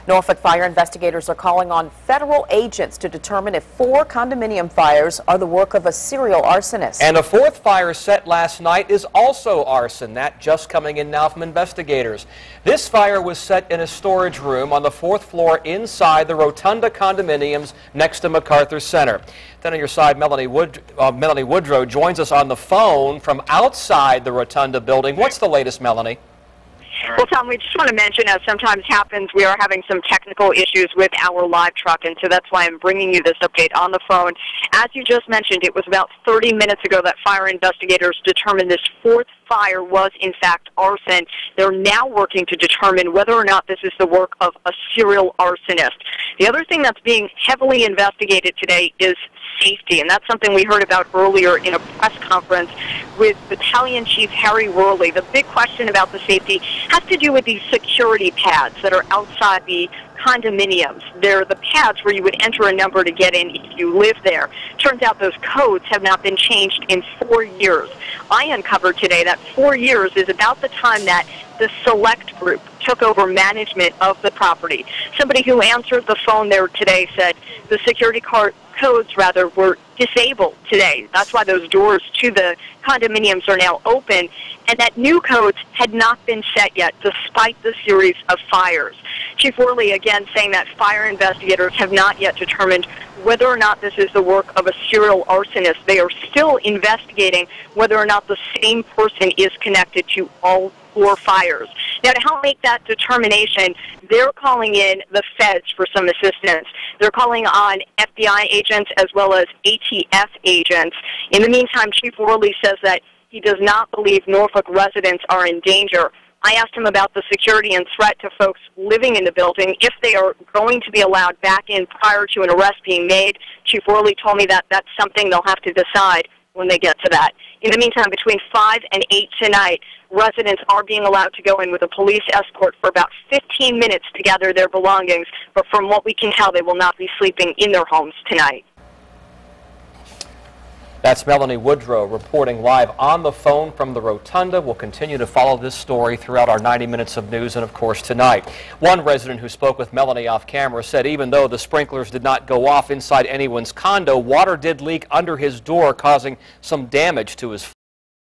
Norfolk fire investigators are calling on federal agents to determine if 4 condominium fires are the work of a serial arsonist. And a 4th fire set last night is also arson. That just coming in now from investigators. This fire was set in a storage room on the 4th floor inside the Rotunda condominiums next to MacArthur Center. Then on your side, Melanie Woodrow joins us on the phone from outside the Rotunda building. What's the latest, Melanie? Well, Tom, we just want to mention, as sometimes happens, we are having some technical issues with our live truck, and so that's why I'm bringing you this update on the phone. As you just mentioned, it was about 30 minutes ago that fire investigators determined this 4th fire was, in fact, arson. They're now working to determine whether or not this is the work of a serial arsonist. The other thing that's being heavily investigated today is safety, and that's something we heard about earlier in a press conference with Battalion Chief Harry Worley. The big question about the safety has to do with these security pads that are outside the condominiums. They're the pads where you would enter a number to get in if you live there. Turns out those codes have not been changed in 4 years. I uncovered today that 4 years is about the time that the Select Group took over management of the property. Somebody who answered the phone there today said the security codes were disabled today. That's why those doors to the condominiums are now open, and that new codes had not been set yet despite the series of fires. Chief Worley again saying that fire investigators have not yet determined whether or not this is the work of a serial arsonist. They are still investigating whether or not the same person is connected to all 4 fires. Now, to help make that determination, they're calling in the feds for some assistance. They're calling on FBI agents as well as ATF agents. In the meantime, Chief Worley says that he does not believe Norfolk residents are in danger. I asked him about the security and threat to folks living in the building, if they are going to be allowed back in prior to an arrest being made. Chief Worley told me that that's something they'll have to decide when they get to that. In the meantime, between 5 and 8 tonight, residents are being allowed to go in with a police escort for about 15 minutes to gather their belongings, but from what we can tell, they will not be sleeping in their homes tonight. That's Melanie Woodrow reporting live on the phone from the Rotunda. We'll continue to follow this story throughout our 90 minutes of news and, of course, tonight. One resident who spoke with Melanie off camera said even though the sprinklers did not go off inside anyone's condo, water did leak under his door, causing some damage to his